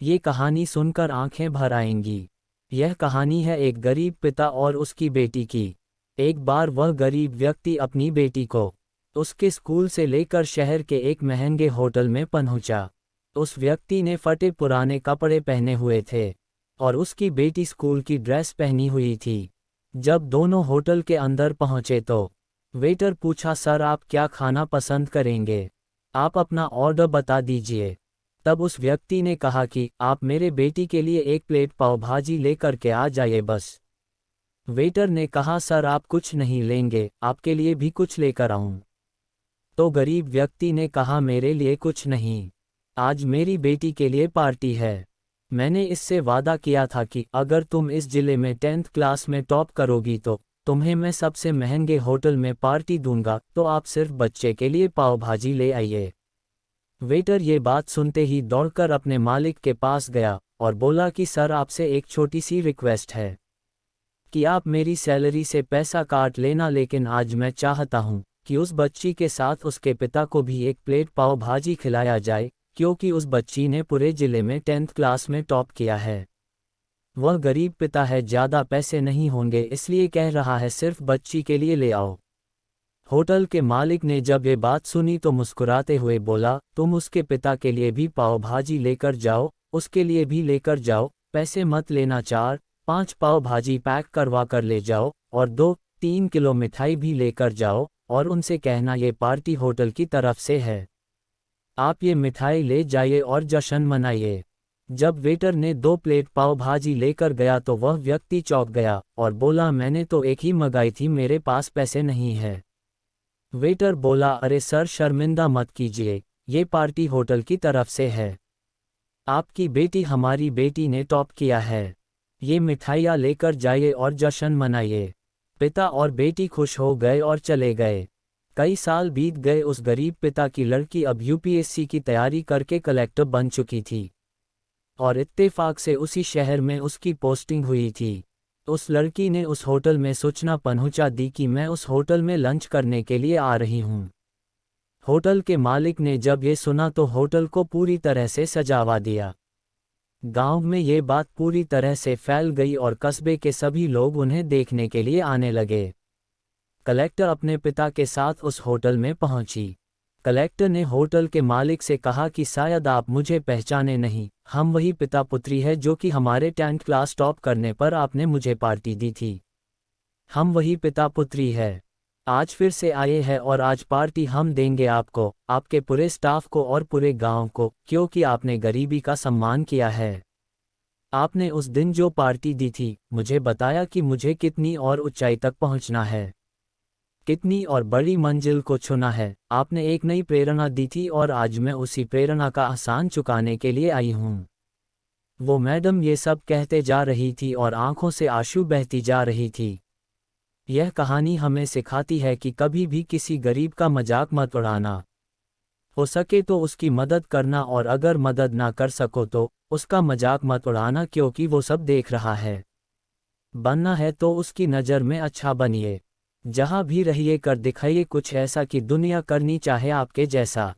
ये कहानी सुनकर आंखें भर आएंगी। यह कहानी है एक गरीब पिता और उसकी बेटी की। एक बार वह गरीब व्यक्ति अपनी बेटी को उसके स्कूल से लेकर शहर के एक महंगे होटल में पहुंचा। उस व्यक्ति ने फटे पुराने कपड़े पहने हुए थे और उसकी बेटी स्कूल की ड्रेस पहनी हुई थी। जब दोनों होटल के अंदर पहुंचे तो वेटर पूछा, सर आप क्या खाना पसंद करेंगे? आप अपना ऑर्डर बता दीजिए। तब उस व्यक्ति ने कहा कि आप मेरे बेटी के लिए एक प्लेट पाव भाजी लेकर के आ जाइए बस। वेटर ने कहा, सर आप कुछ नहीं लेंगे, आपके लिए भी कुछ लेकर आऊं? तो गरीब व्यक्ति ने कहा, मेरे लिए कुछ नहीं, आज मेरी बेटी के लिए पार्टी है। मैंने इससे वादा किया था कि अगर तुम इस जिले में 10th क्लास में टॉप करोगी तो तुम्हें मैं सबसे महंगे होटल में पार्टी दूंगा, तो आप सिर्फ बच्चे के लिए पाव भाजी ले आइए। वेटर ये बात सुनते ही दौड़कर अपने मालिक के पास गया और बोला कि सर आपसे एक छोटी सी रिक्वेस्ट है कि आप मेरी सैलरी से पैसा काट लेना, लेकिन आज मैं चाहता हूं कि उस बच्ची के साथ उसके पिता को भी एक प्लेट पाव भाजी खिलाया जाए, क्योंकि उस बच्ची ने पूरे जिले में 10th क्लास में टॉप किया है। वह गरीब पिता है, ज़्यादा पैसे नहीं होंगे, इसलिए कह रहा है सिर्फ बच्ची के लिए ले आओ। होटल के मालिक ने जब ये बात सुनी तो मुस्कुराते हुए बोला, तुम उसके पिता के लिए भी पाव भाजी लेकर जाओ, उसके लिए भी लेकर जाओ, पैसे मत लेना, 4-5 पाव भाजी पैक करवा कर ले जाओ और 2-3 किलो मिठाई भी लेकर जाओ और उनसे कहना ये पार्टी होटल की तरफ से है। आप ये मिठाई ले जाइए और जश्न मनाइए। जब वेटर ने 2 प्लेट पाव भाजी लेकर गया तो वह व्यक्ति चौंक गया और बोला, मैंने तो एक ही मंगाई थी, मेरे पास पैसे नहीं है। वेटर बोला, अरे सर शर्मिंदा मत कीजिए, ये पार्टी होटल की तरफ से है। आपकी बेटी हमारी बेटी ने टॉप किया है, ये मिठाइयाँ लेकर जाइए और जश्न मनाइए। पिता और बेटी खुश हो गए और चले गए। कई साल बीत गए। उस गरीब पिता की लड़की अब यूपीएससी की तैयारी करके कलेक्टर बन चुकी थी और इत्तेफाक से उसी शहर में उसकी पोस्टिंग हुई थी। उस लड़की ने उस होटल में सूचना पहुंचा दी कि मैं उस होटल में लंच करने के लिए आ रही हूं। होटल के मालिक ने जब ये सुना तो होटल को पूरी तरह से सजावा दिया। गांव में ये बात पूरी तरह से फैल गई और कस्बे के सभी लोग उन्हें देखने के लिए आने लगे। कलेक्टर अपने पिता के साथ उस होटल में पहुंची। कलेक्टर ने होटल के मालिक से कहा कि शायद आप मुझे पहचाने नहीं, हम वही पिता पुत्री है जो कि हमारे 10th क्लास टॉप करने पर आपने मुझे पार्टी दी थी। हम वही पिता पुत्री है, आज फिर से आए हैं और आज पार्टी हम देंगे आपको, आपके पूरे स्टाफ को और पूरे गांव को, क्योंकि आपने गरीबी का सम्मान किया है। आपने उस दिन जो पार्टी दी थी, मुझे बताया कि मुझे कितनी और ऊंचाई तक पहुंचना है, कितनी और बड़ी मंजिल को छूना है। आपने एक नई प्रेरणा दी थी और आज मैं उसी प्रेरणा का एहसान चुकाने के लिए आई हूँ। वो मैडम ये सब कहते जा रही थी और आंखों से आंसू बहती जा रही थी। यह कहानी हमें सिखाती है कि कभी भी किसी गरीब का मजाक मत उड़ाना। हो सके तो उसकी मदद करना और अगर मदद ना कर सको तो उसका मजाक मत उड़ाना, क्योंकि वो सब देख रहा है। बनना है तो उसकी नज़र में अच्छा बनिए। जहाँ भी रहिए कर दिखाइए कुछ ऐसा कि दुनिया करनी चाहे आपके जैसा।